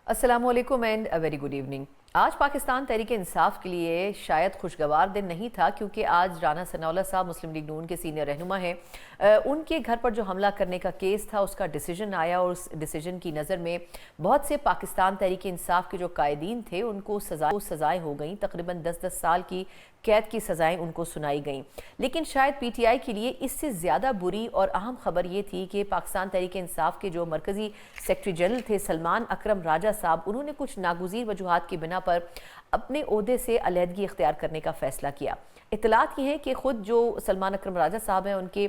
السلام علیکم and very good evening. آج پاکستان تحریک انصاف کے لیے شاید خوشگوار دن نہیں تھا، کیونکہ آج رانا ثناءاللہ صاحب مسلم لیگ نون کے سینئر رہنما ہیں، ان کے گھر پر جو حملہ کرنے کا کیس تھا اس کا ڈیسیجن آیا، اور اس ڈیسیجن کی نظر میں بہت سے پاکستان تحریک انصاف کے جو قائدین تھے ان کو سزائیں ہو گئیں، تقریباً 10 سال کی قید کی سزائیں ان کو سنائی گئیں۔ لیکن شاید پی ٹی آئی کے لیے اس سے زیادہ بری اور اہم خبر یہ تھی کہ پاکستان تحریک انصاف کے جو مرکزی سیکرٹری جنرل تھے سلمان اکرم راجہ صاحب، انہوں نے کچھ ناگزیر وجوہات کی بنا پر اپنے عہدے سے علیحدگی اختیار کرنے کا فیصلہ کیا۔ اطلاعات یہ ہیں کہ خود جو سلمان اکرم راجہ صاحب ہیں، ان کے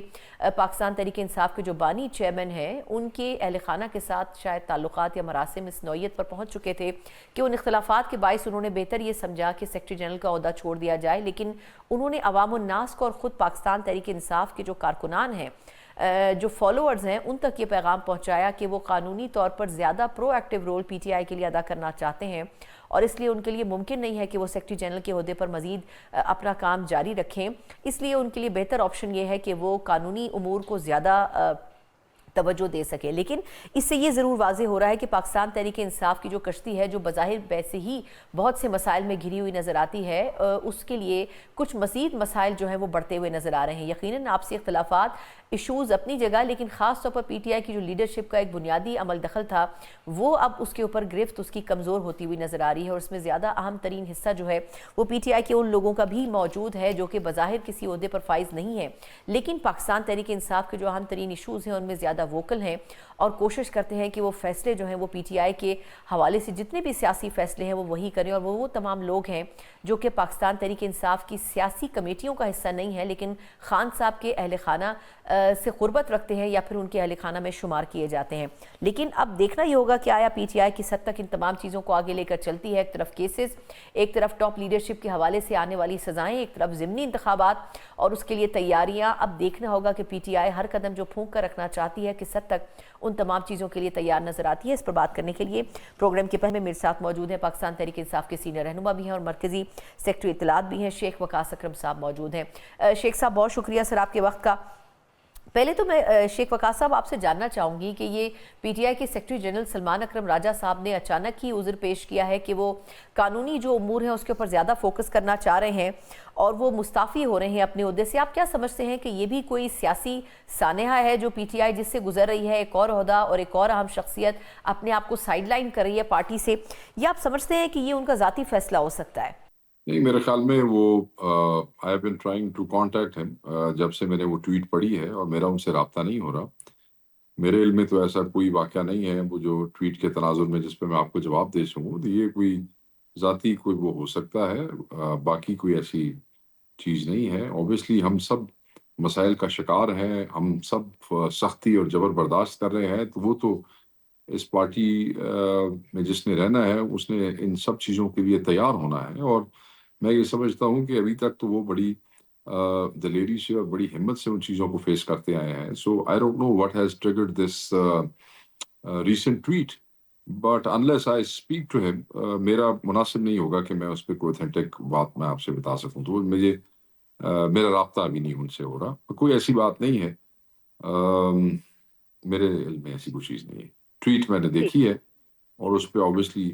پاکستان تحریک انصاف کے جو بانی چیئرمین ہیں، ان کے اہل خانہ کے ساتھ شاید تعلقات یا مراسم اس نوعیت پر پہنچ چکے تھے کہ ان اختلافات کے باعث انہوں نے بہتر یہ سمجھا کہ سیکرٹری جنرل کا عہدہ چھوڑ دیا جائے، لیکن انہوں نے عوام الناس کو اور خود پاکستان تحریک انصاف کے جو کارکنان ہیں، جو فالوورز ہیں، ان تک یہ پیغام پہنچایا کہ وہ قانونی طور پر زیادہ proactive role P T I کے لیے ادا کرنا چاہتے ہیں، اور اس لیے ان کے لیے ممکن نہیں ہے کہ وہ سیکرٹری جنرل کے عہدے پر مزید اپنا کام جاری رکھیں۔ اس لیے ان کے لیے بہتر آپشن یہ ہے کہ وہ قانونی امور کو زیادہ توجہ دے سکے۔ لیکن اس سے یہ ضرور واضح ہو رہا ہے کہ پاکستان تحریک انصاف کی جو کشتی ہے، جو بظاہر ویسے ہی بہت سے مسائل میں گھری ہوئی نظر آتی ہے، اس کے لیے کچھ مزید مسائل جو ہیں وہ بڑھتے ہوئے نظر آ رہے ہیں۔ یقیناً آپسی اختلافات، ایشوز اپنی جگہ، لیکن خاص طور پر پی ٹی آئی کی جو لیڈرشپ کا ایک بنیادی عمل دخل تھا، وہ اب اس کے اوپر گرفت اس کی کمزور ہوتی ہوئی نظر آ رہی ہے، اور اس میں زیادہ اہم ترین حصہ جو ہے وہ پی ٹی آئی کے ان لوگوں کا بھی موجود ہے جو کہ بظاہر کسی عہدے پر فائز نہیں ہے، لیکن پاکستان تحریک انصاف کے جو اہم ترین ایشوز ہیں ان میں زیادہ ووکل ہیں، اور کوشش کرتے ہیں کہ وہ فیصلے جو ہیں وہ پی ٹی آئی کے حوالے سے جتنے بھی سیاسی فیصلے ہیں وہ وہی کریں، اور وہ تمام لوگ ہیں جو کہ پاکستان تحریک انصاف کی سیاسی کمیٹیوں کا حصہ نہیں ہے، لیکن خان صاحب کے اہل خانہ سے قربت رکھتے ہیں یا پھر ان کے اہل خانہ میں شمار کیے جاتے ہیں۔ لیکن اب دیکھنا یہ ہوگا کہ آیا پی ٹی آئی کس حد تک ان تمام چیزوں کو آگے لے کر چلتی ہے۔ ایک طرف کیسز، ایک طرف ٹاپ لیڈرشپ کے حوالے سے آنے والی سزائیں، ایک طرف ضمنی انتخابات اور اس کے لیے تیاریاں۔ اب دیکھنا ہوگا کہ پی ٹی آئی ہر قدم جو پھونک کر رکھنا چاہتی ہے کس حد تک ان تمام چیزوں کے لیے تیار نظر آتی ہے۔ اس پر بات کرنے کے لیے پروگرام کے پہلے میرے ساتھ موجود ہیں پاکستان تحریک انصاف کے سینئر رہنما بھی ہیں اور مرکزی سیکرٹری اطلاعات بھی ہیں، شیخ وقاص اکرم صاحب موجود ہیں۔ شیخ صاحب بہت شکریہ سر آپ کے وقت کا۔ پہلے تو میں شیخ وقاص صاحب آپ سے جاننا چاہوں گی کہ یہ پی ٹی آئی کے سیکرٹری جنرل سلمان اکرم راجہ صاحب نے اچانک ہی عذر پیش کیا ہے کہ وہ قانونی جو امور ہیں اس کے اوپر زیادہ فوکس کرنا چاہ رہے ہیں اور وہ مستعفی ہو رہے ہیں اپنے عہدے سے۔ آپ کیا سمجھتے ہیں کہ یہ بھی کوئی سیاسی سانحہ ہے جو پی ٹی آئی جس سے گزر رہی ہے، ایک اور عہدہ اور ایک اور اہم شخصیت اپنے آپ کو سائیڈ لائن کر رہی ہے پارٹی سے، یا آپ سمجھتے ہیں کہ یہ ان کا ذاتی فیصلہ ہو سکتا ہے؟ نہیں، میرے خیال میں وہ I have been trying to contact ہم جب سے میں نے وہ ٹویٹ پڑھی ہے، اور میرا ان سے رابطہ نہیں ہو رہا۔ میرے علم میں تو ایسا کوئی واقعہ نہیں ہے وہ جو ٹویٹ کے تناظر میں جس پہ میں آپ کو جواب دے سکوں، تو یہ کوئی ذاتی کوئی وہ ہو سکتا ہے، باقی کوئی ایسی چیز نہیں ہے۔ اوبیسلی ہم سب مسائل کا شکار ہیں، ہم سب سختی اور جبر برداشت کر رہے ہیں، تو وہ تو اس پارٹی میں جس نے رہنا ہے اس نے ان سب چیزوں کے لیے تیار ہونا ہے، اور میں یہ سمجھتا ہوں کہ ابھی تک تو وہ بڑی دلیری سے اور بڑی ہمت سے ان چیزوں کو فیس کرتے آئے ہیں۔ So I don't know what has triggered this recent tweet, but unless I speak to him, میرا مناسب نہیں ہوگا کہ میں اس پہ کوئی اوتھینٹک بات میں آپ سے بتا سکوں، تو مجھے میرا رابطہ ابھی نہیں ان سے ہو رہا، کوئی ایسی بات نہیں ہے، میرے علم میں ایسی کوئی چیز نہیں ہے۔ ٹویٹ میں نے دیکھی ہے اور اس پہ آبویسلی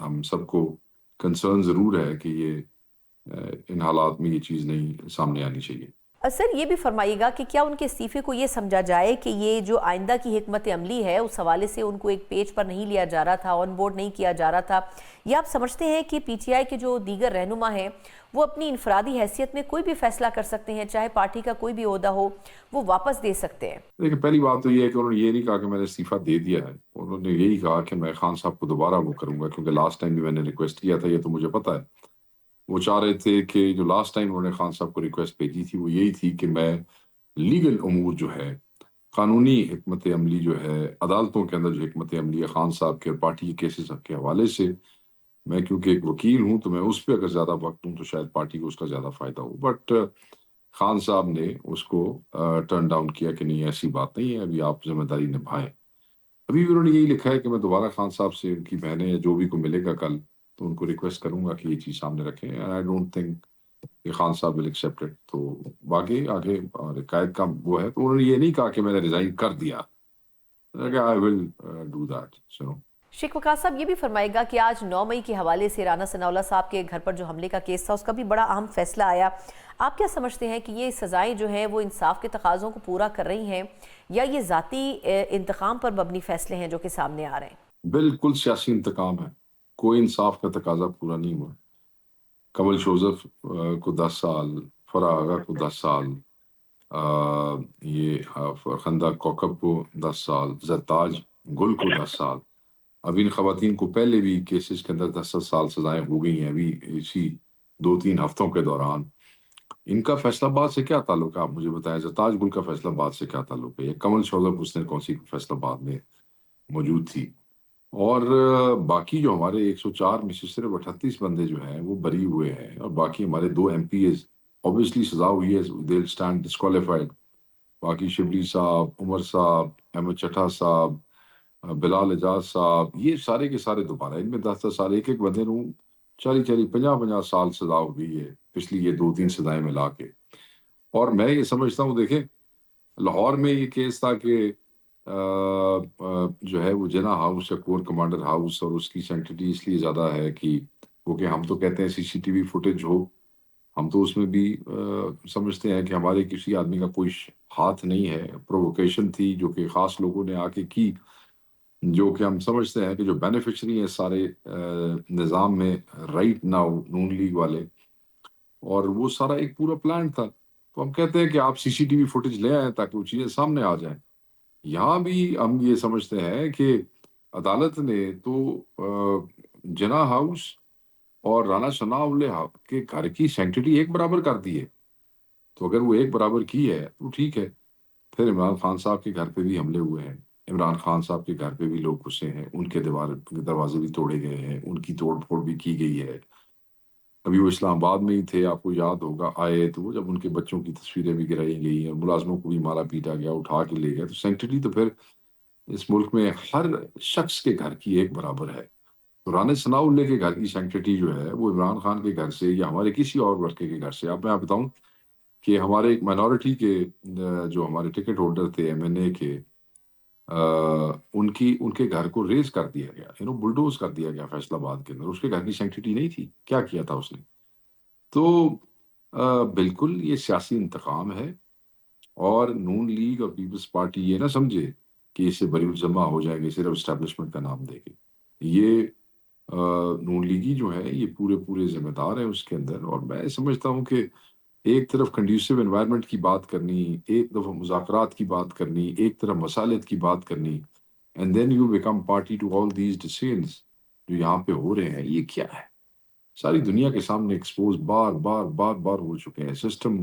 ہم سب کو کنسرن ضرور ہے کہ یہ ان حالات میں یہ چیز نہیں سامنے آنی چاہیے۔ سر یہ بھی فرمائیے گا کہ کیا ان کے استعفے کو یہ سمجھا جائے کہ یہ جو آئندہ کی حکمت عملی ہے اس حوالے سے ان کو ایک پیج پر نہیں لیا جا رہا تھا، آن بورڈ نہیں کیا جا رہا تھا، یا آپ سمجھتے ہیں کہ پی ٹی آئی کے جو دیگر رہنما ہیں وہ اپنی انفرادی حیثیت میں کوئی بھی فیصلہ کر سکتے ہیں، چاہے پارٹی کا کوئی بھی عہدہ ہو وہ واپس دے سکتے ہیں؟ دیکھیں، پہلی بات تو یہ ہے کہ انہوں نے یہ نہیں کہا کہ میں نے استعفیٰ دے دیا ہے، انہوں نے یہی کہا کہ میں خان صاحب کو دوبارہ وہ کروں گا، کیونکہ لاسٹ ٹائم بھی میں نے ریکویسٹ کیا تھا، یہ تو مجھے پتا ہے۔ وہ چاہ رہے تھے کہ جو لاسٹ ٹائم انہوں نے خان صاحب کو ریکویسٹ بھیجی تھی وہ یہی تھی کہ میں لیگل امور جو ہے، قانونی حکمت عملی جو ہے، عدالتوں کے اندر جو حکمت عملی ہے خان صاحب کے اور پارٹی کے کیسز کے حوالے سے، میں کیونکہ ایک وکیل ہوں تو میں اس پہ اگر زیادہ وقت دوں تو شاید پارٹی کو اس کا زیادہ فائدہ ہو، بٹ خان صاحب نے اس کو ٹرن ڈاؤن کیا کہ نہیں، ایسی بات نہیں ہے، ابھی آپ ذمہ داری نبھائیں۔ ابھی بھی انہوں نے یہی لکھا ہے کہ میں دوبارہ خان صاحب سے ان کی بہنیں یا جو بھی کو ملے گا کل تو ان کو ریکویسٹ کروں گا کہ یہ چیز سامنے رکھیں، آئی ڈونٹ تھنک کہ خان صاحب ول ایکسیپٹ اٹ۔ تو باقی آگے قائد کا وہ ہے، تو انہوں نے یہ نہیں کہا کہ میں نے ریزائن کر دیا، آئی ول ڈو دیٹ۔ سو شیخ وقاص صاحب یہ بھی فرمائے گا کہ آج 9 مئی کے حوالے سے رانا ثناءاللہ صاحب کے گھر پر جو حملے کا کیس تھا اس کا بھی بڑا اہم فیصلہ آیا. آپ کیا سمجھتے ہیں کہ یہ سزائیں جو ہیں وہ انصاف کے تقاضوں کو پورا کر رہی ہیں یا یہ ذاتی انتقام پر مبنی فیصلے ہیں جو کہ سامنے آ رہے ہیں؟ بالکل سیاسی انتقام ہے، کوئی انصاف کا تقاضا پورا نہیں ہوا. کمل شوزف کو 10 سال، فرح آغا کو 10 سال، خندہ کوکب کو 10 سال، زرتاج گل کو 10 سال. اب ان خواتین کو پہلے بھی کیسز کے اندر 10 سال سزائیں ہو گئی ہیں. ابھی اسی 2-3 ہفتوں کے دوران ان کا فیصلہ آباد سے کیا تعلق ہے؟ آپ مجھے بتائیں. زرتاج گل کا فیصلہ آباد سے کیا تعلق ہے؟ یہ کمل شوزف اس نے کون سی فیصلہ آباد میں موجود تھی؟ اور باقی جو ہمارے 104 میں سے صرف 38 بندے جو ہیں وہ بری ہوئے ہیں، اور باقی ہمارے 2 MPs obviously سزا ہوئی ہے، they'll stand disqualified. باقی شبلی صاحب، عمر صاحب، احمد چٹھا صاحب، بلال اعجاز صاحب، یہ سارے کے سارے دوبارہ ان میں 10 سال، ایک ایک بندے نوں 40 سال سزا ہو گئی ہے پچھلی یہ 2-3 سزائیں ملا کے. اور میں یہ سمجھتا ہوں، دیکھیں لاہور میں یہ کیس تھا کہ جو ہے وہ جنا ہاؤس یا کور کمانڈر ہاؤس، اور اس کی سینکٹیٹی اس لیے زیادہ ہے کہ کیونکہ ہم تو کہتے ہیں CCTV فوٹیج ہو، ہم تو اس میں بھی سمجھتے ہیں کہ ہمارے کسی آدمی کا کوئی ہاتھ نہیں ہے. پرووکیشن تھی جو کہ خاص لوگوں نے آ کے کی، جو کہ ہم سمجھتے ہیں کہ جو بینیفیشری ہیں سارے نظام میں رائٹ ناؤ نون لیگ والے، اور وہ سارا ایک پورا پلان تھا. تو ہم کہتے ہیں کہ آپ CCTV فوٹیج لے آئیں تاکہ وہ چیزیں سامنے آ جائیں. یہاں بھی ہم یہ سمجھتے ہیں کہ عدالت نے تو جنا ہاؤس اور رانا ثناءاللہ کے گھر کی سینکٹیٹی ایک برابر کر دی ہے. تو اگر وہ ایک برابر کی ہے تو ٹھیک ہے. پھر عمران خان صاحب کے گھر پہ بھی حملے ہوئے ہیں، عمران خان صاحب کے گھر پہ بھی لوگ گھسے ہیں، ان کے دروازے بھی توڑے گئے ہیں، ان کی توڑ پھوڑ بھی کی گئی ہے. ابھی وہ اسلام آباد میں ہی تھے، آپ کو یاد ہوگا، آئے تو جب ان کے بچوں کی تصویریں بھی گرائی گئی ہیں، ملازموں کو بھی مارا پیٹا گیا، اٹھا کے لے گئے. تو سینکٹیٹی تو پھر اس ملک میں ہر شخص کے گھر کی ایک برابر ہے. تو رانا ثناءاللہ کے گھر کی سینکٹیٹی جو ہے وہ عمران خان کے گھر سے یا ہمارے کسی اور ورکے کے گھر سے. اب میں آپ بتاؤں کہ ہمارے ایک مائنورٹی کے جو ہمارے ٹکٹ ہولڈر تھے MNA کے، ان کے گھر کو ریز کر دیا گیا، بلڈوز کر دیا گیا فیصل آباد کے اندر. اس کے گھر کی سینکٹیٹی نہیں تھی، کیا کیا تھا اس نے؟ تو بالکل یہ سیاسی انتقام ہے. اور نون لیگ اور پیپلز پارٹی یہ نہ سمجھے کہ اس سے بری الزمہ ہو جائے گی صرف اسٹیبلشمنٹ کا نام دے کے. یہ نون لیگی جو ہے یہ پورے ذمہ دار ہیں اس کے اندر. اور میں سمجھتا ہوں کہ ایک طرف کنڈیوسو انوائرمنٹ کی بات کرنی، ایک دفعہ مذاکرات کی بات کرنی، ایک طرف مسالت کی بات کرنی، and then you become party to all these decisions جو یہاں پہ ہو رہے ہیں. یہ کیا ہے؟ ساری دنیا کے سامنے ایکسپوز بار ہو چکے ہیں. سسٹم،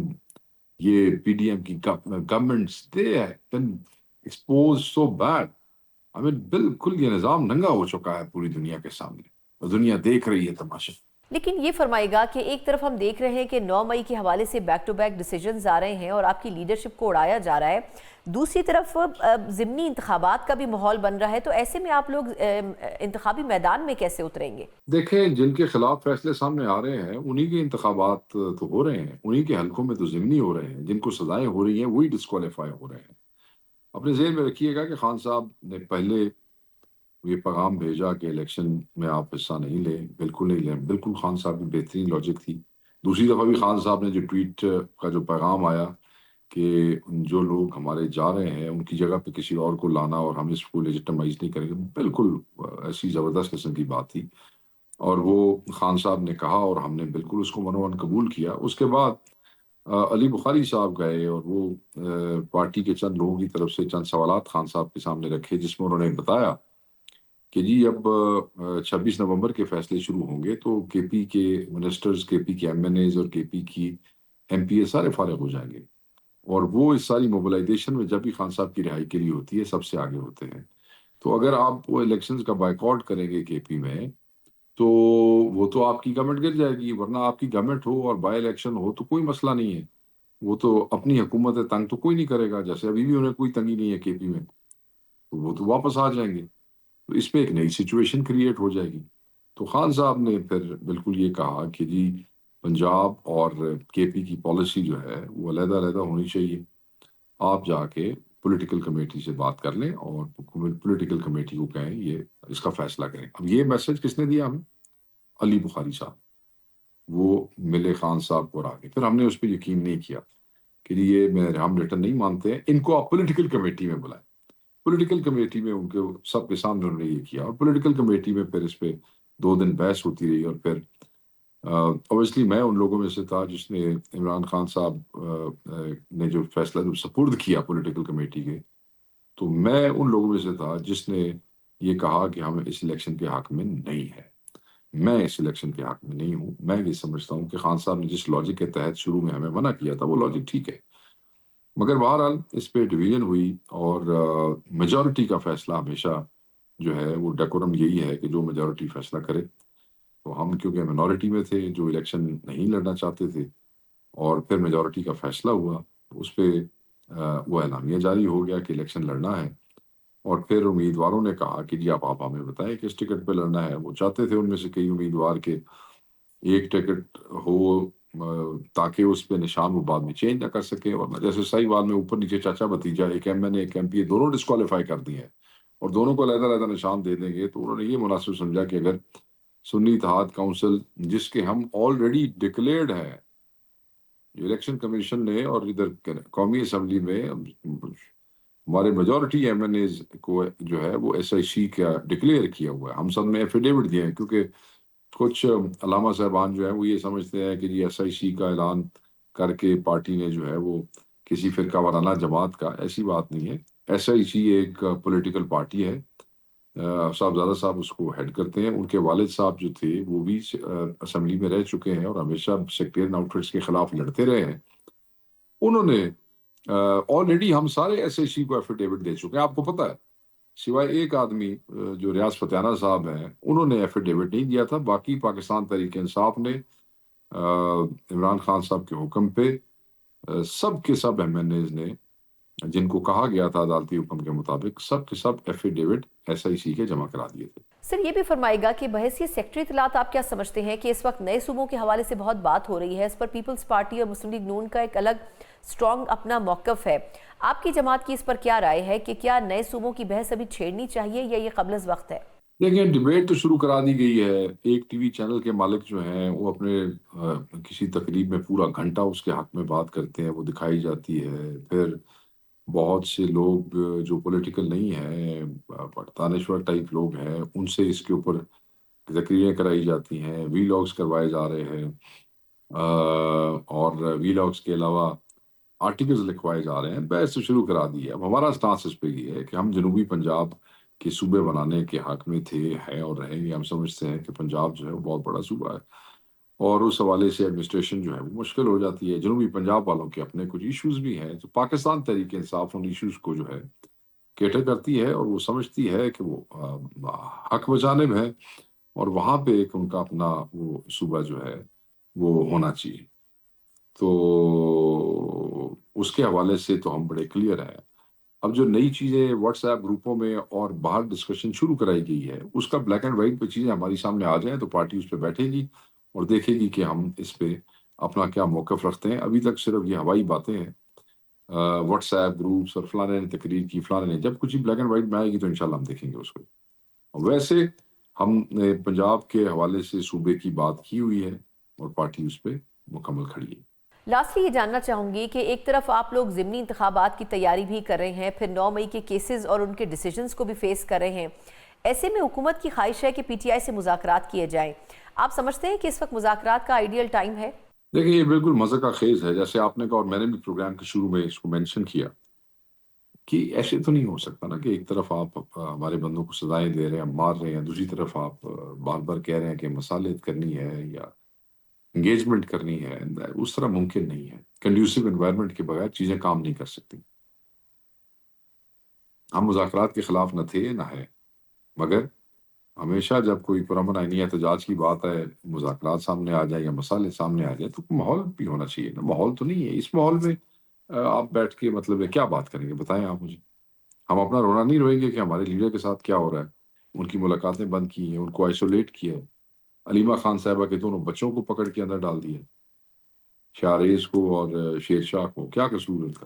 یہ PDM کی governments, they have been exposed so bad. بالکل یہ نظام ننگا ہو چکا ہے پوری دنیا کے سامنے، اور دنیا دیکھ رہی ہے تماشا. لیکن یہ فرمائے گا کہ ایک طرف ہم دیکھ رہے ہیں کہ 9 مئی کے حوالے سے بیک ٹو بیک ڈیسیجنز آ رہے ہیں اور آپ کی لیڈرشپ کو اڑایا جا رہا ہے، دوسری طرف ضمنی انتخابات کا بھی ماحول بن رہا ہے. تو ایسے میں آپ لوگ انتخابی میدان میں کیسے اتریں گے؟ دیکھیں، جن کے خلاف فیصلے سامنے آ رہے ہیں انہی کے انتخابات تو ہو رہے ہیں، انہی کے حلقوں میں تو ضمنی ہو رہے ہیں. جن کو سزائیں ہو رہی ہیں وہی ڈسکوالیفائی ہو رہے ہیں. اپنے ذہن میں رکھیے گا کہ خان صاحب نے پہلے یہ پیغام بھیجا کہ الیکشن میں آپ حصہ نہیں لیں، بالکل نہیں لیں. بالکل خان صاحب کی بہترین لاجک تھی. دوسری دفعہ بھی خان صاحب نے جو ٹویٹ کا جو پیغام آیا کہ جو لوگ ہمارے جا رہے ہیں ان کی جگہ پہ کسی اور کو لانا اور ہم اس کو لیجٹمائز نہیں کریں گے، بالکل ایسی زبردست قسم کی بات تھی. اور وہ خان صاحب نے کہا اور ہم نے بالکل اس کو منوان قبول کیا. اس کے بعد علی بخاری صاحب گئے اور وہ پارٹی کے چند لوگوں کی طرف سے چند سوالات خان صاحب کے سامنے رکھے، جس میں انہوں نے بتایا کہ جی اب 26 نومبر کے فیصلے شروع ہوں گے تو KP کے منسٹرز، KP کے MNAs اور KP کی MPA سارے فارغ ہو جائیں گے. اور وہ اس ساری موبلائزیشن میں جب بھی خان صاحب کی رہائی کے لیے ہوتی ہے سب سے آگے ہوتے ہیں. تو اگر آپ وہ الیکشنز کا بائیکاٹ کریں گے KP میں تو وہ تو آپ کی گورنمنٹ گر جائے گی. ورنہ آپ کی گورنمنٹ ہو اور بائی الیکشن ہو تو کوئی مسئلہ نہیں ہے. وہ تو اپنی حکومت تنگ تو کوئی نہیں کرے گا، جیسے ابھی بھی انہیں کوئی تنگی نہیں ہے KP میں، تو وہ تو واپس آ جائیں گے. تو اس پہ ایک نئی سچویشن کریٹ ہو جائے گی. تو خان صاحب نے پھر بالکل یہ کہا کہ جی پنجاب اور KP کی پالیسی جو ہے وہ علیحدہ ہونی چاہیے. آپ جا کے پولیٹیکل کمیٹی سے بات کر لیں اور پولیٹیکل کمیٹی کو کہیں یہ اس کا فیصلہ کریں. اب یہ میسج کس نے دیا ہمیں؟ علی بخاری صاحب. وہ ملے خان صاحب کو آگے. پھر ہم نے اس پہ یقین نہیں کیا کہ یہ ہم ریٹرن نہیں مانتے ہیں, ان کو آپ پولیٹیکل کمیٹی میں بلائیں. پولیٹیکل کمیٹی میں ان کے سب کے سامنے انہوں نے یہ کیا, اور پولیٹیکل کمیٹی میں پھر اس پہ 2 دن بحث ہوتی رہی. اور پھر اوبیسلی میں ان لوگوں میں سے تھا جس نے عمران خان صاحب نے جو فیصلہ جو سپرد کیا پولیٹیکل کمیٹی کے, تو میں ان لوگوں میں سے تھا جس نے یہ کہا کہ ہم اس الیکشن کے حق میں نہیں ہے. میں اس الیکشن کے حق میں نہیں ہوں. میں یہ سمجھتا ہوں کہ خان صاحب نے جس لاجک کے تحت شروع میں ہمیں منع کیا تھا وہ لاجک ٹھیک ہے, مگر بہرحال اس پہ ڈویژن ہوئی, اور میجورٹی کا فیصلہ ہمیشہ جو ہے وہ ڈیکورم یہی ہے کہ جو میجورٹی فیصلہ کرے. تو ہم کیونکہ مینورٹی میں تھے جو الیکشن نہیں لڑنا چاہتے تھے, اور پھر میجورٹی کا فیصلہ ہوا, اس پہ وہ اعلامیہ جاری ہو گیا کہ الیکشن لڑنا ہے. اور پھر امیدواروں نے کہا کہ جی آپ ہمیں بتائیں کس ٹکٹ پہ لڑنا ہے. وہ چاہتے تھے ان میں سے کئی امیدوار کے ایک ٹکٹ ہو تاکہ اس پہ نشان وہ بعد میں چینج نہ کر سکے, اور جیسے صحیح بات میں اوپر نیچے چاچا بھتیجا, ایک ایم این اے ایک ایم پی اے دونوں ڈسکوالیفائی کر دیے ہیں اور دونوں کو علیحدہ علیحدہ نشان دے دیں گے. تو انہوں نے یہ مناسب سمجھا کہ اگر سنی اتحاد کونسل جس کے ہم آلریڈی ڈکلیئرڈ ہے, جو الیکشن کمیشن نے اور ادھر قومی اسمبلی میں ہمارے میجورٹی ایم این ایز کو جو ہے وہ ایس آئی سی کا ڈکلیئر کیا ہوا ہے, ہم سب نے ایفیڈیوٹ دیے ہیں. کیونکہ کچھ علامہ صاحبان جو ہیں وہ یہ سمجھتے ہیں کہ جی ایس آئی سی کا اعلان کر کے پارٹی نے جو ہے وہ کسی فرقہ وارانہ جماعت کا, ایسی بات نہیں ہے. ایس آئی سی ایک پولیٹیکل پارٹی ہے, صاحبزادہ صاحب اس کو ہیڈ کرتے ہیں. ان کے والد صاحب جو تھے وہ بھی اسمبلی میں رہ چکے ہیں اور ہمیشہ سیکٹریئن آؤٹ فٹس کے خلاف لڑتے رہے ہیں. انہوں نے آلریڈی ہم سارے ایس آئی سی کو ایفیڈیوٹ دے چکے ہیں. آپ کو پتہ ہے سوائے ایک آدمی جو ریاض فتیانہ صاحب ہیں انہوں نے ایفیڈیوٹ نہیں دیا تھا. باقی پاکستان تحریک انصاف نے عمران خان صاحب کے حکم پہ سب کے سب ایم این ایز نے جن کو کہا گیا تھا عدالتی حکم کے مطابق سب کے سب ایفیڈیوٹ ایس آئی سی کے جمع کرا دیے تھے. سر یہ بھی فرمائے گا کہ بحیثیت سیکٹری اطلاعات آپ کیا سمجھتے ہیں کہ اس وقت نئے صوبوں کے حوالے سے بہت بات ہو رہی ہے, اس پر پیپلز پارٹی اور مسلم لیگ نون کا ایک الگ سٹرونگ اپنا موقف ہے. آپ کی جماعت کی اس پر کیا رائے ہے کہ کیا نئے صوبوں کی بحث ابھی چھیڑنی چاہیے یا یہ قبل از وقت ہے؟ دیکھیں ڈیبیٹ تو شروع کرا دی گئی ہے. ایک ٹی وی چینل کے مالک جو ہیں وہ اپنے کسی تقریب میں پورا گھنٹہ اس کے حق میں بات کرتے ہیں, وہ دکھائی جاتی ہے. پھر بہت سے لوگ جو پولیٹیکل نہیں ہیں, دانشور ٹائپ لوگ ہیں, ان سے اس کے اوپر تقریریں کرائی جاتی ہیں, وی لاگز کروائے جا رہے ہیں, اور وی لاگز کے علاوہ آرٹیکلز لکھوائے جا رہے ہیں. بحث تو شروع کرا دی ہے. اب ہمارا سٹانس اس پہ یہ ہے کہ ہم جنوبی پنجاب کے صوبے بنانے کے حق میں تھے, ہیں اور رہیں گے. ہم سمجھتے ہیں کہ پنجاب جو ہے وہ بہت بڑا صوبہ ہے اور اس حوالے سے ایڈمنسٹریشن جو ہے وہ مشکل ہو جاتی ہے. جنوبی پنجاب والوں کے اپنے کچھ ایشوز بھی ہیں, تو پاکستان تحریک انصاف ان ایشوز کو جو ہے کیٹر کرتی ہے اور وہ سمجھتی ہے کہ وہ حق بجانب ہے اور وہاں پہ ایک ان کا اپنا وہ صوبہ جو ہے وہ ہونا چاہیے. تو اس کے حوالے سے تو ہم بڑے کلیئر ہیں. اب جو نئی چیزیں واٹس ایپ گروپوں میں اور باہر ڈسکشن شروع کرائی گئی ہے اس کا بلیک اینڈ وائٹ پہ چیزیں ہماری سامنے آ جائیں تو پارٹی اس پہ بیٹھے گی اور دیکھے گی کہ ہم اس پہ اپنا کیا موقف رکھتے ہیں. ابھی تک صرف یہ ہوائی باتیں ہیں, واٹس ایپ گروپس اور فلانے نے تقریر کی فلانے نے. جب کچھ بلیک اینڈ وائٹ میں آئے گی تو انشاءاللہ ہم دیکھیں گے اس کو. ویسے ہم نے پنجاب کے حوالے سے صوبے کی بات کی ہوئی ہے اور پارٹی اس پہ مکمل کھڑی ہے. لاسٹلی یہ جاننا چاہوں گی کہ ایک طرف آپ لوگ ضمنی انتخابات کی تیاری بھی کر رہے ہیں, پھر 9 مئی کے کیسز اور ان کے ڈیسیجنز کو بھی فیس کر رہے ہیں. ایسے میں حکومت کی خواہش ہے کہ پی ٹی آئی سے مذاکرات کیے جائیں. آپ سمجھتے ہیں کہ اس وقت مذاکرات کا آئیڈیل ٹائم ہے؟ دیکھیں یہ بالکل مزہ کا خیز ہے, جیسے آپ نے کہا اور میں نے بھی پروگرام کے شروع میں اس کو مینشن کیا کہ ایسے تو نہیں ہو سکتا نا کہ ایک طرف آپ ہمارے بندوں کو سزائیں دے رہے ہیں, مار رہے ہیں, دوسری طرف آپ بار بار کہہ رہے ہیں کہ مصالحت کرنی ہے یا انگیجمنٹ کرنی ہے. اس طرح ممکن نہیں ہے. کنڈیوسو انوائرمنٹ کے بغیر چیزیں کام نہیں کر سکتی. ہم مذاکرات کے خلاف نہ تھے نہ ہے, مگر ہمیشہ جب کوئی پرامن آئینی احتجاج کی بات ہے, مذاکرات سامنے آ جائے یا مسائل سامنے آ جائے تو ماحول بھی ہونا چاہیے نا. ماحول تو نہیں ہے. اس ماحول میں آپ بیٹھ کے مطلب ہے کیا بات کریں گے, بتائیں آپ مجھے. ہم اپنا رونا نہیں روئیں گے کہ ہمارے لیڈر کے ساتھ کیا ہو رہا ہے, ان کی ملاقاتیں بند کی ہیں, ان کو آئسولیٹ کیا ہے, علیمہ خان صاحبہ کے دونوں بچوں کو پکڑ کے اندر ڈال دیا, شاہریز کو اور شیر شاہ کو. کیا قصور ان کا؟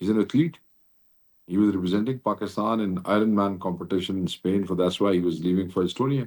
he's an athlete. He was representing Pakistan in Ironman competition in Spain, for that's why he was leaving for Estonia.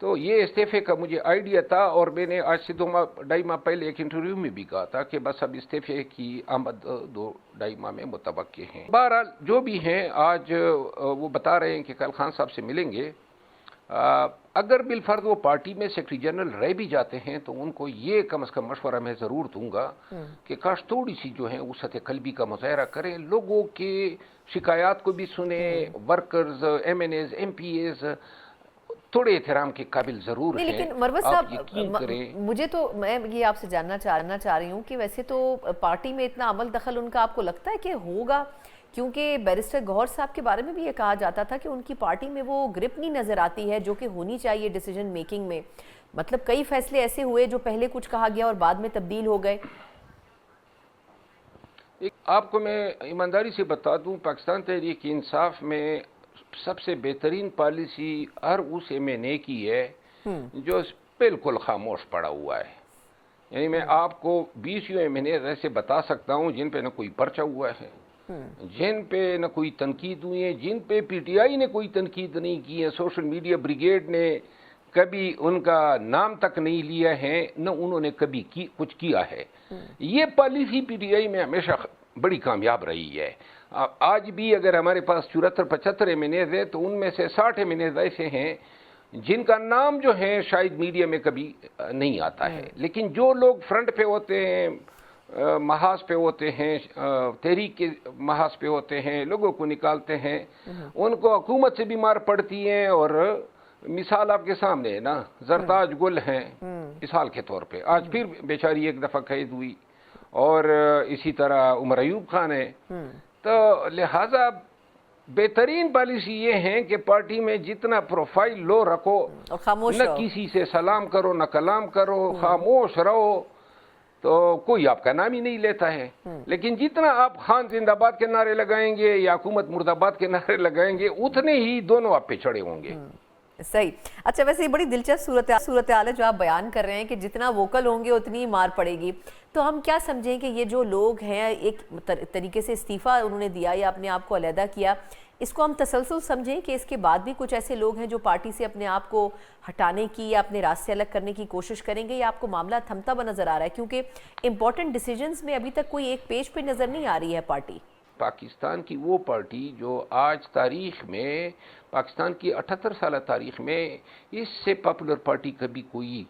تو یہ استعفے کا مجھے آئیڈیا تھا، اور میں نے آج سے 2-2.5 ماہ پہلے ایک انٹرویو میں بھی کہا تھا کہ بس اب استعفے کی آمد 2-2.5 ماہ میں متوقع ہیں۔ بہرحال جو بھی ہیں، آج وہ بتا رہے ہیں کہ کل خان صاحب سے ملیں گے۔ اگر بالفرض وہ پارٹی میں سیکرٹری جنرل رہ بھی جاتے ہیں تو ان کو یہ کم از کم مشورہ میں ضرور دوں گا کہ کاش تھوڑی سی جو ہیں وسعت قلبی کا مظاہرہ کریں، لوگوں کے شکایات کو بھی سنیں، workers, M N As, M P As تھوڑے احترام کے قابل ضرور ہیں۔ لیکن مروت آپ صاحب، یقین کریں، مجھے تو میں یہ آپ سے جاننا چاہ رہی ہوں کہ ویسے تو پارٹی میں اتنا عمل دخل ان کا آپ کو لگتا ہے کہ ہوگا؟ کیونکہ بیرسٹر گوہر صاحب کے بارے میں بھی یہ کہا جاتا تھا کہ ان کی پارٹی میں وہ گرپ نہیں نظر آتی ہے جو کہ ہونی چاہیے ڈیسیجن میکنگ میں، مطلب کئی فیصلے ایسے ہوئے جو پہلے کچھ کہا گیا اور بعد میں تبدیل ہو گئے۔ آپ کو میں ایمانداری سے بتا دوں، پاکستان تحریک انصاف میں سب سے بہترین پالیسی ہر اس ایم این اے کی ہے جو بالکل خاموش پڑا ہوا ہے۔ یعنی میں آپ کو 20 ایم این اے ایسے بتا سکتا ہوں جن پہ نہ کوئی پرچہ ہوا ہے، جن پہ نہ کوئی تنقید ہوئی ہے، جن پہ پی ٹی آئی نے کوئی تنقید نہیں کی ہے، سوشل میڈیا بریگیڈ نے کبھی ان کا نام تک نہیں لیا ہے، نہ انہوں نے کبھی کچھ کیا ہے۔ یہ پالیسی پی ٹی آئی میں ہمیشہ بڑی کامیاب رہی ہے۔ آج بھی اگر ہمارے پاس 74-75 ایم این ایز ہے تو ان میں سے 60 ایم این ایز ایسے ہیں جن کا نام جو ہے شاید میڈیا میں کبھی نہیں آتا ہے، لیکن جو لوگ فرنٹ پہ ہوتے ہیں، محاذ پہ ہوتے ہیں، تحریک کے محاذ پہ ہوتے ہیں، لوگوں کو نکالتے ہیں، ان کو حکومت سے بھی مار پڑتی ہے۔ اور مثال آپ کے سامنے ہے نا، زرتاج گل ہیں مثال کے طور پہ، آج پھر بیچاری ایک دفعہ قید ہوئی، اور اسی طرح عمر ایوب خان ہے۔ تو لہذا بہترین پالیسی یہ ہے کہ پارٹی میں جتنا پروفائل لو رکھو، نہ کسی سے سلام کرو، نہ کلام کرو، خاموش رہو، تو کوئی آپ کا نام ہی نہیں لیتا ہے۔ لیکن جتنا آپ خان زندہ باد کے نعرے لگائیں گے یا حکومت مرد آباد کے نعرے لگائیں گے، اتنے ہی دونوں آپ پہ چڑھے ہوں گے۔ صحیح۔ اچھا، ویسے یہ بڑی دلچسپ صورتحال ہے جو آپ بیان کر رہے ہیں کہ جتنا ووکل ہوں گے اتنی مار پڑے گی۔ تو ہم کیا سمجھیں کہ یہ جو لوگ ہیں ایک طریقے سے استعفیٰ انہوں نے دیا یا اپنے آپ کو علیحدہ کیا، اس کو ہم تسلسل سمجھیں کہ اس کے بعد بھی کچھ ایسے لوگ ہیں جو پارٹی سے اپنے آپ کو ہٹانے کی یا اپنے راستے سے الگ کرنے کی کوشش کریں گے، یا آپ کو معاملہ تھمتا ہوا نظر آ رہا ہے؟ کیونکہ امپورٹنٹ ڈیسیجنز میں ابھی تک کوئی ایک پیج پہ نظر نہیں آ رہی ہے پارٹی۔ پاکستان کی وہ پارٹی جو آج تاریخ میں، پاکستان کی 78 سالہ تاریخ میں اس سے پاپولر پارٹی کبھی کوئی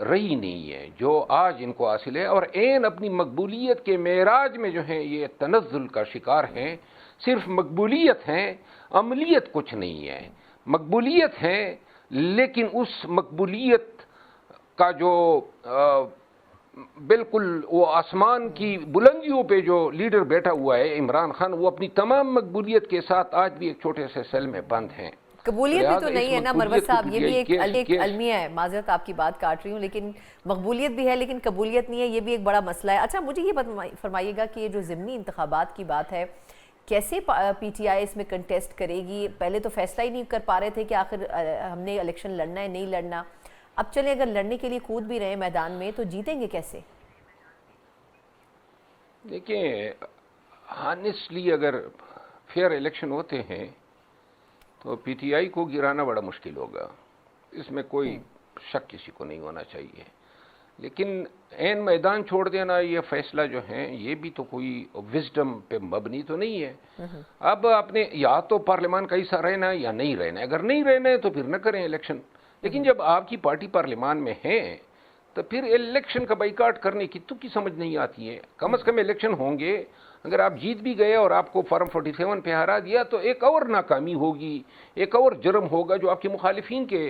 رہی نہیں ہے جو آج ان کو حاصل ہے، اور عین اپنی مقبولیت کے معراج میں جو ہیں یہ تنزل کا شکار ہیں۔ صرف مقبولیت ہیں، عملیت کچھ نہیں ہے۔ مقبولیت ہے لیکن اس مقبولیت کا جو بالکل وہ آسمان کی بلندیوں پہ جو لیڈر بیٹھا ہوا ہے عمران خان، وہ اپنی تمام مقبولیت کے ساتھ آج بھی ایک چھوٹے سے سیل میں بند ہیں۔ قبولیت بھی تو نہیں ہے نا مروت صاحب، یہ بھی ایک المیہ ہے، معذرت آپ کی بات کاٹ رہی ہوں، لیکن مقبولیت بھی ہے لیکن قبولیت نہیں ہے، یہ بھی ایک بڑا مسئلہ ہے۔ اچھا، مجھے یہ فرمائیے گا کہ یہ جو ضمنی انتخابات کی بات ہے، کیسے پی ٹی آئی اس میں کنٹیسٹ کرے گی؟ پہلے تو فیصلہ ہی نہیں کر پا رہے تھے کہ آخر ہم نے الیکشن لڑنا ہے نہیں لڑنا، اب چلیں اگر لڑنے کے لیے کود بھی رہے میدان میں تو جیتیں گے کیسے؟ دیکھیں، ہانیسٹلی اگر فیئر الیکشن ہوتے ہیں تو پی ٹی آئی کو گرانا بڑا مشکل ہوگا، اس میں کوئی شک کسی کو نہیں ہونا چاہیے۔ لیکن عین میدان چھوڑ دینا، یہ فیصلہ جو ہے یہ بھی تو کوئی وزڈم پہ مبنی تو نہیں ہے۔ اب آپ نے یا تو پارلیمان کا حصہ رہنا ہے یا نہیں رہنا ہے، اگر نہیں رہنا ہے تو پھر نہ کریں الیکشن۔ لیکن جب آپ کی پارٹی پارلیمان میں ہے تو پھر الیکشن کا بائیکاٹ کرنے کی تو کی سمجھ نہیں آتی ہے۔ کم از کم الیکشن ہوں گے، اگر آپ جیت بھی گئے اور آپ کو فارم 47 پہ ہرا دیا تو ایک اور ناکامی ہوگی، ایک اور جرم ہوگا جو آپ کے مخالفین کے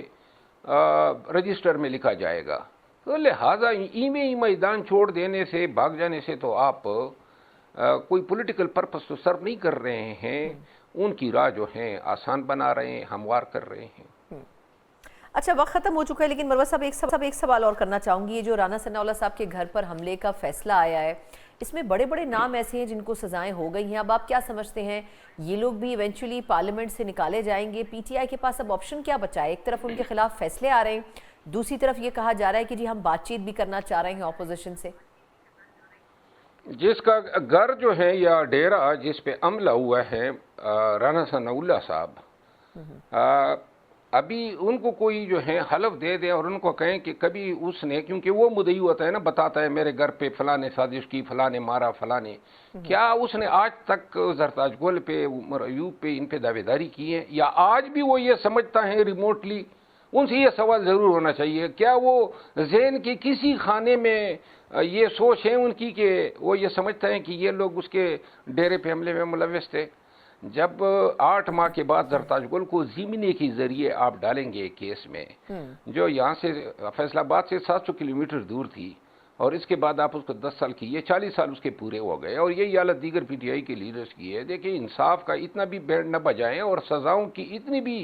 رجسٹر میں لکھا جائے گا۔ تو لہٰذا ہی میدان چھوڑ دینے سے، بھاگ جانے سے تو آپ کوئی پولیٹیکل پرپس تو سرو نہیں کر رہے ہیں، ان کی راہ جو ہیں آسان بنا رہے ہیں، ہموار کر رہے ہیں۔ اچھا، وقت ختم ہو چکا ہے لیکن مروت صاحب ایک سوال اور کرنا چاہوں گی۔ یہ جو رانا ثناء اللہ صاحب کے گھر پر حملے کا فیصلہ آیا ہے، اس میں بڑے بڑے نام ایسے ہیں جن کو سزائیں ہو گئی ہیں، اب آپ کیا سمجھتے ہیں یہ لوگ بھی ایونچولی پارلیمنٹ سے نکالے جائیں گے؟ پی ٹی آئی کے پاس اب آپشن کیا بچا ہے؟ ایک طرف ان کے خلاف فیصلے آ رہے ہیں، دوسری طرف یہ کہا جا رہا ہے کہ جی ہم بات چیت بھی کرنا چاہ رہے ہیں اپوزیشن سے۔ جس کا گھر جو ہے یا ڈیرا جس پہ حملہ ہوا ہے رانا ثناء اللہ صاحب، ابھی ان کو کوئی جو ہے حلف دے دے اور ان کو کہیں کہ کبھی اس نے، کیونکہ وہ مدعی ہوتا ہے نا، بتاتا ہے میرے گھر پہ فلاں نے سازش کی، فلاں نے مارا، فلاں نے، کیا اس نے آج تک زرتاج گل پہ، عمر ایوب پہ، ان پہ دعوے داری کی ہے؟ یا آج بھی وہ یہ سمجھتا ہے ریموٹلی؟ ان سے یہ سوال ضرور ہونا چاہیے، کیا وہ ذہن کے کسی خانے میں یہ سوچ ہے ان کی کہ وہ یہ سمجھتا ہے کہ یہ لوگ اس کے ڈیرے پہ حملے میں ملوث تھے؟ جب 8 ماہ کے بعد زرتاج گل کو ضمنی کے ذریعے آپ ڈالیں گے کیس میں، جو یہاں سے فیصل آباد سے 700 کلومیٹر دور تھی، اور اس کے بعد آپ اس کو 10 سال کی، یہ 40 سال اس کے پورے ہو گئے، اور یہی حالت دیگر پی ٹی آئی کے لیڈرز کی ہے۔ دیکھیں، انصاف کا اتنا بھی بینڈ نہ بجائیں، اور سزاؤں کی اتنی بھی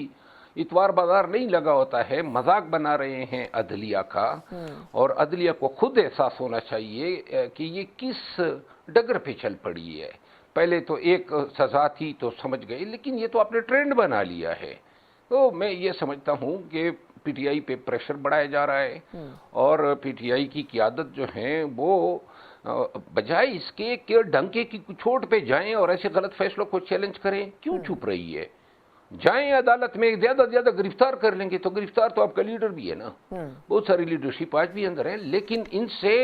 اتوار بازار نہیں لگا ہوتا ہے، مذاق بنا رہے ہیں عدلیہ کا، اور عدلیہ کو خود احساس ہونا چاہیے کہ یہ کس ڈگر پہ چل پڑی ہے۔ پہلے تو ایک سزا تھی تو سمجھ گئے، لیکن یہ تو آپ نے ٹرینڈ بنا لیا ہے۔ تو میں یہ سمجھتا ہوں کہ پی ٹی آئی پہ پریشر بڑھایا جا رہا ہے، اور پی ٹی آئی کی قیادت جو ہے وہ بجائے اس کے کہ ڈنکے کی چوٹ پہ جائیں اور ایسے غلط فیصلوں کو چیلنج کریں، کیوں چھپ رہی ہے؟ جائیں عدالت میں، زیادہ سے زیادہ گرفتار کر لیں گے، تو گرفتار تو آپ کا لیڈر بھی ہے نا، بہت ساری لیڈرشپ آج بھی اندر ہے، لیکن ان سے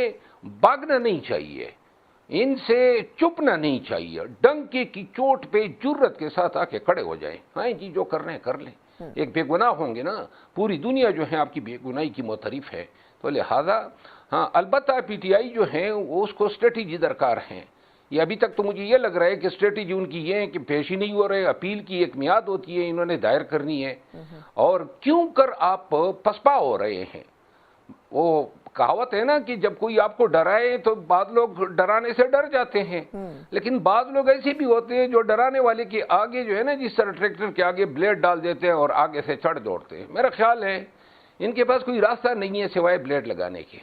بھاگنا نہیں چاہیے، ان سے چپنا نہیں چاہیے، ڈنکے کی چوٹ پہ جرت کے ساتھ آ کے کھڑے ہو جائیں، ہاں جی جو کرنا ہے کر لیں۔ ایک بے گناہ ہوں گے نا، پوری دنیا جو ہے آپ کی بے گناہی کی معترف ہے، تو لہذا ہاں البتہ پی ٹی آئی جو ہے وہ اس کو اسٹریٹجی درکار ہیں۔ یہ ابھی تک تو مجھے یہ لگ رہا ہے کہ اسٹریٹجی ان کی یہ ہے کہ پیش ہی نہیں ہو رہے، اپیل کی ایک میعاد ہوتی ہے، انہوں نے دائر کرنی ہے، اور کیوں کر آپ پسپا ہو رہے ہیں؟ وہ کہاوت ہے نا کہ جب کوئی آپ کو ڈرائے تو بعض لوگ ڈرانے سے ڈر جاتے ہیں، لیکن بعض لوگ ایسے بھی ہوتے ہیں جو ڈرانے والے کے آگے جو ہے نا، جس طرح ٹریکٹر کے آگے بلیڈ ڈال دیتے ہیں اور آگے سے چڑھ دوڑتے ہیں۔ میرا خیال ہے ان کے پاس کوئی راستہ نہیں ہے سوائے بلیڈ لگانے کے۔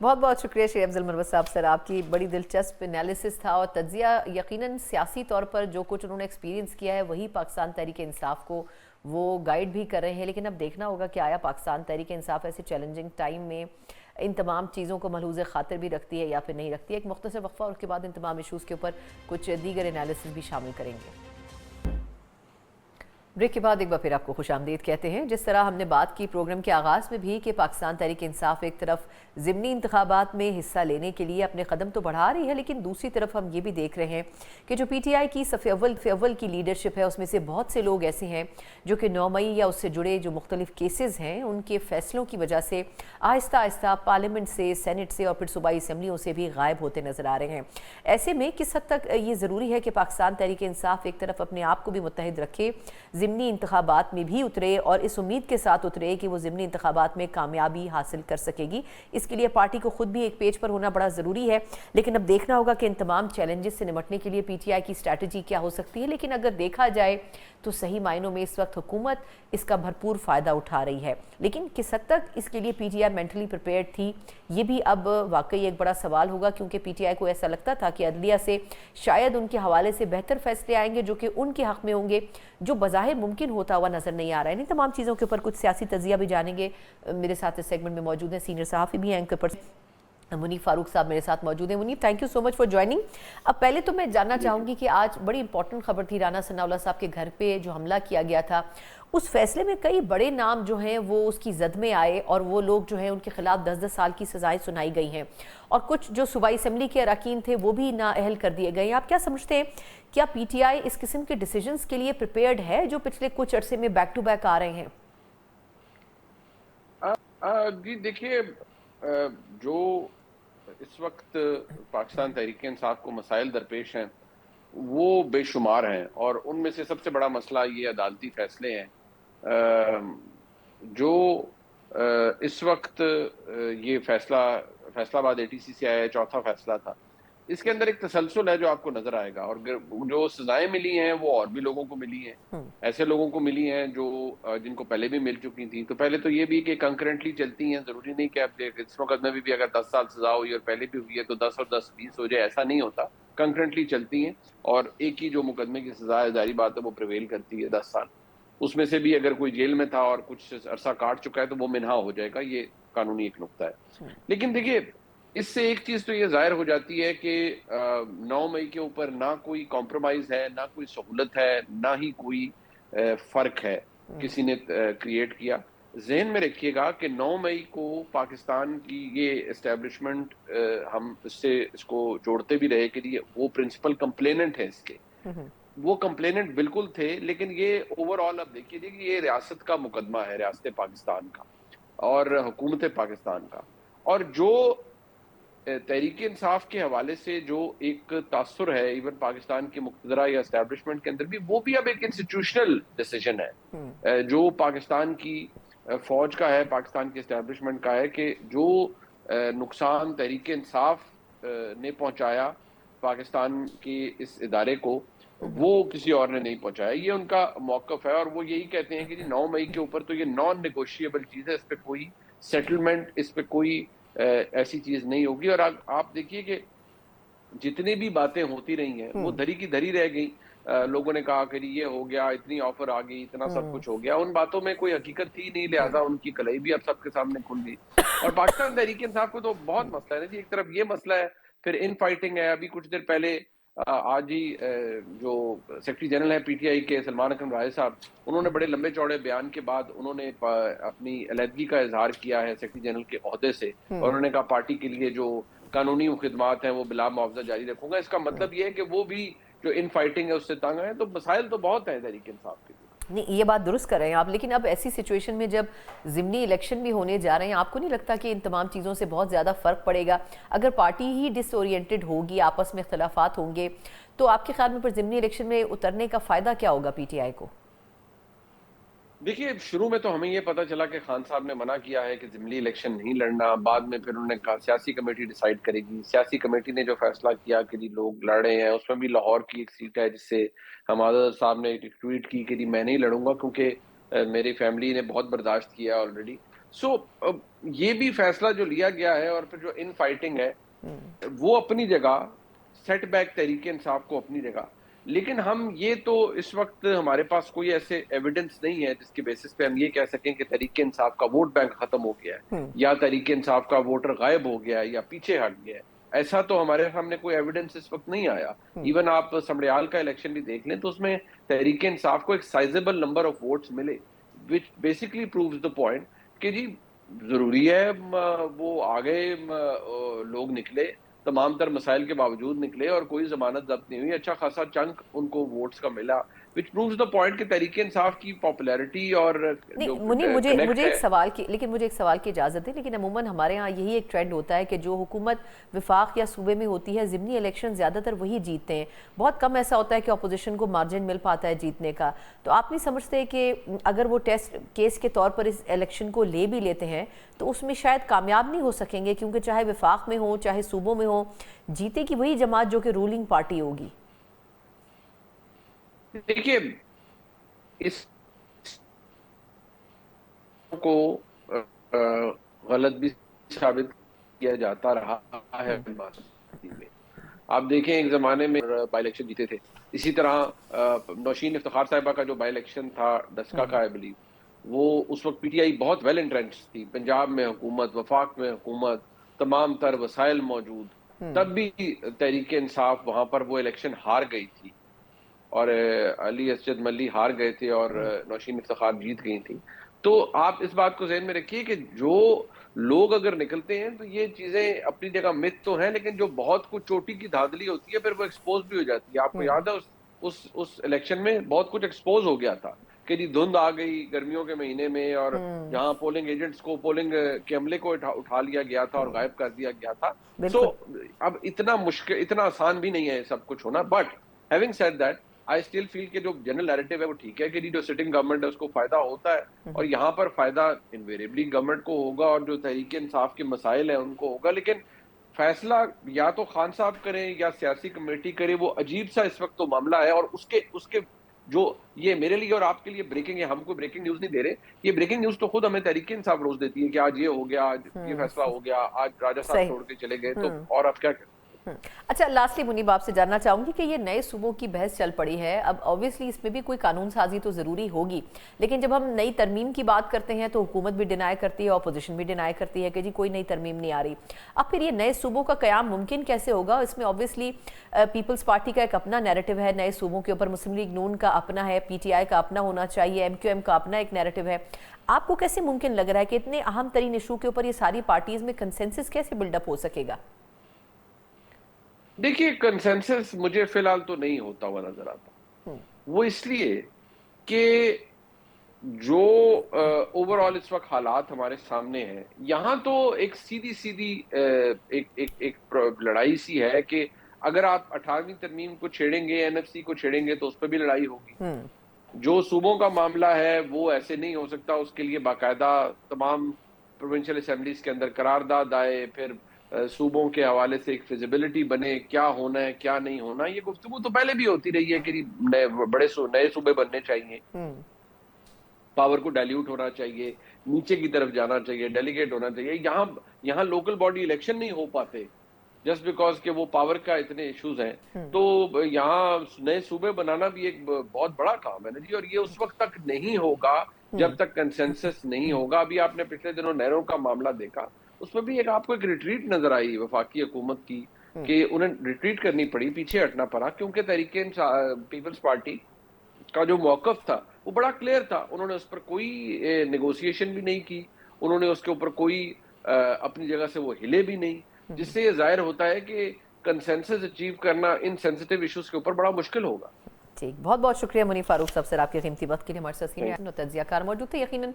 بہت بہت شکریہ شیخ افضل مروت صاحب سر، آپ کی بڑی دلچسپ انالیسس تھا اور تجزیہ۔ یقیناً سیاسی طور پر جو کچھ انہوں نے ایکسپیرینس کیا ہے وہی پاکستان تحریک انصاف کو وہ گائیڈ بھی کر رہے ہیں، لیکن اب دیکھنا ہوگا کہ آیا پاکستان تحریک انصاف ایسے چیلنجنگ ٹائم میں ان تمام چیزوں کو ملحوظ خاطر بھی رکھتی ہے یا پھر نہیں رکھتی ہے۔ ایک مختصر وقفہ اور اس کے بعد ان تمام ایشوز کے اوپر کچھ دیگر انالیسس بھی شامل کریں گے۔ بریک کے بعد ایک بار پھر آپ کو خوش آمدید کہتے ہیں۔ جس طرح ہم نے بات کی پروگرام کے آغاز میں بھی کہ پاکستان تحریک انصاف ایک طرف ضمنی انتخابات میں حصہ لینے کے لیے اپنے قدم تو بڑھا رہی ہے، لیکن دوسری طرف ہم یہ بھی دیکھ رہے ہیں کہ جو پی ٹی آئی کی صف اول کی لیڈرشپ ہے اس میں سے بہت سے لوگ ایسے ہیں جو کہ 9 مئی یا اس سے جڑے جو مختلف کیسز ہیں ان کے فیصلوں کی وجہ سے آہستہ آہستہ پارلیمنٹ سے، سینٹ سے اور پھر صوبائی اسمبلیوں سے بھی غائب ہوتے نظر آ رہے ہیں۔ ایسے میں کس حد تک یہ ضروری ہے کہ پاکستان تحریک انصاف ایک طرف اپنے آپ کو بھی متحد رکھے، ضمنی انتخابات میں بھی اترے اور اس امید کے ساتھ اترے کہ وہ ضمنی انتخابات میں کامیابی حاصل کر سکے گی؟ اس کے لیے پارٹی کو خود بھی ایک پیج پر ہونا بڑا ضروری ہے، لیکن اب دیکھنا ہوگا کہ ان تمام چیلنجز سے نمٹنے کے لیے پی ٹی آئی کی اسٹریٹجی کیا ہو سکتی ہے۔ لیکن اگر دیکھا جائے تو صحیح معنوں میں اس وقت حکومت اس کا بھرپور فائدہ اٹھا رہی ہے، لیکن کس حد تک اس کے لیے پی ٹی آئی مینٹلی پریپیئرڈ تھی، یہ بھی اب واقعی ایک بڑا سوال ہوگا، کیونکہ پی ٹی آئی کو ایسا لگتا تھا کہ عدلیہ سے شاید ان کے حوالے سے بہتر فیصلے آئیں گے جو کہ ان کے حق میں ہوں گے، جو بظاہر ممکن ہوتا ہوا نظر نہیں آ رہا ہے۔ ان تمام چیزوں کے اوپر کچھ سیاسی تجزیہ بھی جانیں گے۔ میرے ساتھ اس سیگمنٹ میں موجود ہیں سینئر صحافی بھی ہیں، اینکر پرسن منیف فاروق صاحب میرے ساتھ موجود ہیں۔ Munif, thank you so much for joining. اب پہلے تو میں جاننا چاہوں گی کہ آج بڑی امپورٹنٹ خبر تھی، رانا ثناء اللہ صاحب کے گھر پہ جو حملہ کیا گیا تھا، اس فیصلے میں کئی بڑے نام جو ہیں وہ اس کی زد میں آئے اور وہ لوگ جو ہیں ان کے خلاف 10-10 سال کی سزائیں سنائی گئی ہیں، اور کچھ جو صوبائی اسمبلی کے اراکین تھے وہ بھی نااہل کر دیے گئے ہیں۔ آپ کیا سمجھتے ہیں، کیا پی ٹی آئی اس قسم کے ڈیسیجنز کے لیے پریپیئرڈ ہے جو پچھلے کچھ عرصے میں بیک ٹو بیک آ رہے ہیں؟ جی دیکھیے، جو اس وقت پاکستان تحریک انصاف کو مسائل درپیش ہیں وہ بے شمار ہیں، اور ان میں سے سب سے بڑا مسئلہ یہ عدالتی فیصلے ہیں۔ جو اس وقت یہ فیصلہ آباد اے ٹی سی سے آیا ہے، چوتھا فیصلہ تھا، اس کے اندر ایک تسلسل ہے جو آپ کو نظر آئے گا، اور جو سزائیں ملی ہیں وہ اور بھی لوگوں کو ملی ہیں، ایسے لوگوں کو ملی ہیں جو جن کو پہلے بھی مل چکی تھیں۔ تو پہلے تو یہ بھی کہ کنکرنٹلی چلتی ہیں، ضروری نہیں کہ اب اس مقدمے میں بھی اگر 10 سال سزا ہوئی اور پہلے بھی ہوئی ہے تو 10 اور 10 20 ہو جائے، ایسا نہیں ہوتا، کنکرنٹلی چلتی ہیں، اور ایک ہی جو مقدمے کی سزا ہے ظاہری بات ہے وہ پریویل کرتی ہے 10 سال، اس میں سے بھی اگر کوئی جیل میں تھا اور کچھ عرصہ کاٹ چکا ہے تو وہ منہا ہو جائے گا، یہ قانونی ایک نقطہ ہے۔ لیکن دیکھیے، اس سے ایک چیز تو یہ ظاہر ہو جاتی ہے کہ 9 مئی کے اوپر نہ کوئی کمپرومائز ہے، نہ کوئی سہولت ہے، نہ ہی کوئی فرق ہے۔ کسی نے کریٹ کیا. ذہن میں رکھیے گا کہ 9 مئی کو پاکستان کی یہ اسٹیبلشمنٹ ہم اس کو جوڑتے بھی رہے کہ وہ پرنسپل کمپلیننٹ ہیں اس کے, وہ کمپلیننٹ بالکل تھے, لیکن یہ اوور آل اب دیکھیے کہ یہ ریاست کا مقدمہ ہے, ریاست پاکستان کا اور حکومت پاکستان کا. اور جو تحریک انصاف کے حوالے سے جو ایک تاثر ہے ایون پاکستان کی مقتدرہ یا اسٹیبلشمنٹ کے اندر بھی, وہ بھی اب ایک انسٹیٹیوشنل ڈیسیجن ہے جو پاکستان کی فوج کا ہے, پاکستان کی اسٹیبلشمنٹ کا ہے, کہ جو نقصان تحریک انصاف نے پہنچایا پاکستان کے اس ادارے کو, وہ کسی اور نے نہیں پہنچایا. یہ ان کا موقف ہے, اور وہ یہی کہتے ہیں کہ 9 مئی کے اوپر تو یہ نان نیگوشیبل چیز ہے, اس پہ کوئی سیٹلمنٹ, اس پہ کوئی ایسی چیز نہیں ہوگی. اور آپ دیکھیے کہ جتنی بھی باتیں ہوتی رہی ہیں وہ دھری کی دھری رہ گئی. لوگوں نے کہا کہ یہ ہو گیا, اتنی آفر آ گئی, اتنا سب کچھ ہو گیا. ان باتوں میں کوئی حقیقت تھی نہیں, لہٰذا ان کی کلائی بھی اب سب کے سامنے کھل گئی. اور پاکستان تحریک انصاف کو تو بہت مسئلہ ہے جی. ایک طرف یہ مسئلہ ہے, پھر ان فائٹنگ ہے. ابھی کچھ دیر پہلے آج ہی جو سیکرٹری جنرل ہے پی ٹی آئی کے سلمان اکرم راجہ صاحب, انہوں نے بڑے لمبے چوڑے بیان کے بعد انہوں نے اپنی علیحدگی کا اظہار کیا ہے سیکرٹری جنرل کے عہدے سے, اور انہوں نے کہا پارٹی کے لیے جو قانونی خدمات ہیں وہ بلا معاوضہ جاری رکھوں گا. اس کا مطلب یہ ہے کہ وہ بھی جو ان فائٹنگ ہے اس سے تنگ ہیں. تو مسائل تو بہت ہیں تحریک انصاف کے لیے. نہیں, یہ بات درست کر رہے ہیں آپ, لیکن اب ایسی سچویشن میں جب ضمنی الیکشن بھی ہونے جا رہے ہیں, آپ کو نہیں لگتا کہ ان تمام چیزوں سے بہت زیادہ فرق پڑے گا؟ اگر پارٹی ہی ڈس اورینٹڈ ہوگی, آپس میں اختلافات ہوں گے, تو آپ کے خیال میں پھر ضمنی الیکشن میں اترنے کا فائدہ کیا ہوگا پی ٹی آئی کو؟ دیکھیے, شروع میں تو ہمیں یہ پتا چلا کہ خان صاحب نے منع کیا ہے کہ ضمنی الیکشن نہیں لڑنا. بعد میں پھر انہوں نے کہا سیاسی کمیٹی ڈیسائیڈ کرے گی. سیاسی کمیٹی نے جو فیصلہ کیا کہ لوگ لڑ رہے ہیں, اس میں بھی لاہور کی ایک سیٹ ہے جس سے حمادہ صاحب نے ایک ٹویٹ کی کہ میں نہیں لڑوں گا کیونکہ میری فیملی نے بہت برداشت کیا ہے آلریڈی. سو یہ بھی فیصلہ جو لیا گیا ہے. اور پھر جو ان فائٹنگ ہے وہ اپنی جگہ, سیٹ بیک تحریک انصاف کو اپنی جگہ, لیکن ہم یہ تو اس وقت ہمارے پاس کوئی ایسے ایویڈنس نہیں ہے جس کی بیسس پہ ہم یہ کہہ سکیں کہ تحریک انصاف کا ووٹ بینک ختم ہو گیا ہے, یا تحریک انصاف کا ووٹر غائب ہو گیا ہے, یا پیچھے ہٹ گیا ہے. ایسا تو ہمارے سامنے کوئی ایویڈنس اس وقت نہیں آیا. ایون آپ سمڑیال کا الیکشن بھی دیکھ لیں تو اس میں تحریک انصاف کو ایک سائزیبل نمبر آف ووٹس ملے, which basically proves the point کہ جی ضروری ہے وہ آگے لوگ نکلے, تمام تر مسائل کے باوجود نکلے, اور کوئی ضمانت ضبط نہیں ہوئی, اچھا خاصا چنک ان کو ووٹس کا ملا, which proves the point کہ تحریک انصاف کی پاپولیرٹی اور جو مجھے ایک سوال کی, لیکن مجھے ایک سوال کی اجازت ہے. لیکن عموماً ہمارے ہاں یہی ایک ٹرینڈ ہوتا ہے کہ جو حکومت وفاق یا صوبے میں ہوتی ہے, ضمنی الیکشن زیادہ تر وہی جیتتے ہیں. بہت کم ایسا ہوتا ہے کہ اپوزیشن کو مارجن مل پاتا ہے جیتنے کا. تو آپ نہیں سمجھتے کہ اگر وہ ٹیسٹ کیس کے طور پر اس الیکشن کو لے بھی لیتے ہیں تو اس میں شاید کامیاب نہیں ہو سکیں گے, کیونکہ چاہے وفاق میں ہو چاہے صوبوں میں ہو, جیتے کی وہی جماعت جو کہ رولنگ پارٹی ہوگی؟ دیکھیے, اس کو غلط بھی ثابت کیا جاتا رہا ہے. آپ دیکھیں ایک زمانے میں بائی الیکشن جیتے تھے, اسی طرح نوشین افتخار صاحبہ کا جو بائی الیکشن تھا ڈسکا کا ہے بلیو, وہ اس وقت پی ٹی آئی بہت ویل انٹرینچ تھی, پنجاب میں حکومت, وفاق میں حکومت, تمام تر وسائل موجود, تب بھی تحریک انصاف وہاں پر وہ الیکشن ہار گئی تھی, اور علی اسجد ملی ہار گئے تھے اور نوشین افتخار جیت گئی تھی. تو آپ اس بات کو ذہن میں رکھیے کہ جو لوگ اگر نکلتے ہیں تو یہ چیزیں اپنی جگہ مت تو ہیں, لیکن جو بہت کچھ چوٹی کی دھاندلی ہوتی ہے پھر وہ ایکسپوز بھی ہو جاتی ہے. آپ کو یاد ہے اس الیکشن میں بہت کچھ ایکسپوز ہو گیا تھا کہ جی دھند آ گئی گرمیوں کے مہینے میں, اور جہاں پولنگ ایجنٹس کو, پولنگ کے عملے کو اٹھا لیا گیا تھا اور غائب کر دیا گیا تھا. سو اب اتنا مشکل, اتنا آسان بھی نہیں ہے سب کچھ ہونا. But having said that, I still feel کہ جو جنرل نیریٹو ہے وہ ٹھیک ہے کہ جو سٹنگ گورنمنٹ ہے اس کو فائدہ ہوتا ہے, اور یہاں پر فائدہ انویریبلی گورنمنٹ کو ہوگا اور جو تحریک انصاف کے مسائل ہیں ان کو ہوگا. لیکن فیصلہ یا تو خان صاحب کریں یا سیاسی کمیٹی کرے, وہ عجیب سا اس وقت تو معاملہ ہے. اور اس کے جو یہ میرے لیے اور آپ کے لیے بریکنگ ہے, ہم کوئی بریکنگ نیوز نہیں دے رہے, یہ بریکنگ نیوز تو خود ہمیں تحریک انصاف روز دیتی ہے کہ آج یہ ہو گیا, آج یہ فیصلہ ہو گیا, آج راجہ صاحب چھوڑ کے چلے گئے, تو اور آپ کیا اچھا لاسٹلی منیب آپ سے جاننا چاہوں گی کہ یہ نئے صوبوں کی بحث چل پڑی ہے، اب آبویسلی اس میں بھی کوئی قانون سازی تو ضروری ہوگی، لیکن جب ہم نئی ترمیم کی بات کرتے ہیں تو حکومت بھی ڈینائی کرتی ہے، اپوزیشن بھی ڈینائی کرتی ہے کہ جی کوئی نئی ترمیم نہیں آ رہی۔ اب پھر یہ نئے صوبوں کا قیام ممکن کیسے ہوگا؟ اس میں آبویسلی پیپلز پارٹی کا ایک اپنا نیریٹو ہے، نئے صوبوں کے اوپر مسلم لیگ نون کا اپنا ہے، پی ٹی آئی کا اپنا ہونا چاہیے، ایم کیو ایم کا اپنا ایک نیریٹو ہے۔ آپ کو کیسے ممکن لگ رہا ہے کہ اتنے اہم ترین ایشو کے اوپر یہ ساری پارٹیز میں کنسنسس کیسے بلڈ اپ ہو سکے گا؟ دیکھیے کنسنسس مجھے فی الحال تو نہیں ہوتا ہوا نظر آتا، وہ اس لیے کہ جو اوور آل اس وقت حالات ہمارے سامنے ہیں، یہاں تو ایک سیدھی ایک لڑائی سی ہے کہ اگر آپ 18ویں ترمیم کو چھیڑیں گے، این ایف سی کو چھیڑیں گے تو اس پہ بھی لڑائی ہوگی۔ جو صوبوں کا معاملہ ہے وہ ایسے نہیں ہو سکتا، اس کے لیے باقاعدہ تمام پروونشل اسمبلیز کے اندر قرارداد آئے، پھر صوبوں کے حوالے سے ایک فیزیبلٹی بنے، کیا ہونا ہے کیا نہیں ہونا۔ یہ گفتگو تو پہلے بھی ہوتی رہی ہے کہ نئے صوبے بننے چاہیے، پاور کو ڈائلیوٹ ہونا چاہیے، نیچے کی طرف جانا چاہیے، ڈیلیگیٹ ہونا چاہیے۔ یہاں لوکل باڈی الیکشن نہیں ہو پاتے جسٹ بیکاز کہ وہ پاور کا اتنے ایشوز ہیں، تو یہاں نئے صوبے بنانا بھی ایک بہت بڑا کام ہے نا جی، اور یہ اس وقت تک نہیں ہوگا جب تک کنسنسس نہیں ہوگا۔ ابھی آپ نے پچھلے دنوں نہروں کا معاملہ دیکھا، اس میں بھی آپ کو ایک ریٹریٹ نظر آئی وفاقی حکومت کی کہ انہیں ریٹریٹ کرنی پڑی، پیچھے ہٹنا پڑا، کیونکہ تحریک پیپلز پارٹی کا جو موقف تھا وہ بڑا کلیئر تھا۔ انہوں نے اس پر کوئی نیگوسیشن بھی نہیں کی، انہوں نے اس کے اوپر کوئی اپنی جگہ سے وہ ہلے بھی نہیں، جس سے یہ ظاہر ہوتا ہے کہ کنسنسس اچیو کرنا ان سینسٹیو ایشوز کے اوپر بڑا مشکل ہوگا۔ ٹھیک، بہت بہت شکریہ منیب فاروق صاحب سر آپ کے قیمتی وقت کے لیے ہمارے ساتھ سینئر تجزیہ کار موجود تھے۔ یقیناً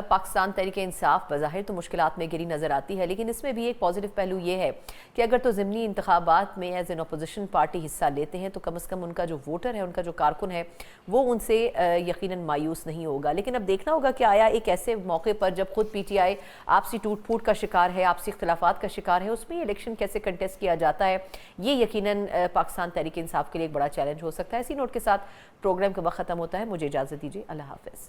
پاکستان تحریک انصاف بظاہر تو مشکلات میں گری نظر آتی ہے، لیکن اس میں بھی ایک پازیٹیو پہلو یہ ہے کہ اگر تو ضمنی انتخابات میں ایز این اپوزیشن پارٹی حصہ لیتے ہیں تو کم از کم ان کا جو ووٹر ہے، ان کا جو کارکن ہے، وہ ان سے یقیناً مایوس نہیں ہوگا۔ لیکن اب دیکھنا ہوگا کہ آیا ایک ایسے موقع پر جب خود پی ٹی آئی آپسی ٹوٹ پھوٹ کا شکار ہے، آپسی اختلافات کا شکار ہے، اس میں یہ الیکشن کیسے کنٹیسٹ کیا جاتا ہے، یہ یقیناً پاکستان تحریک انصاف کے لیے ایک بڑا چیلنج ہو سکتا ہے۔ اسی نوٹ کے ساتھ پروگرام کا وقت ختم ہوتا ہے، مجھے اجازت دیجیے، اللہ حافظ۔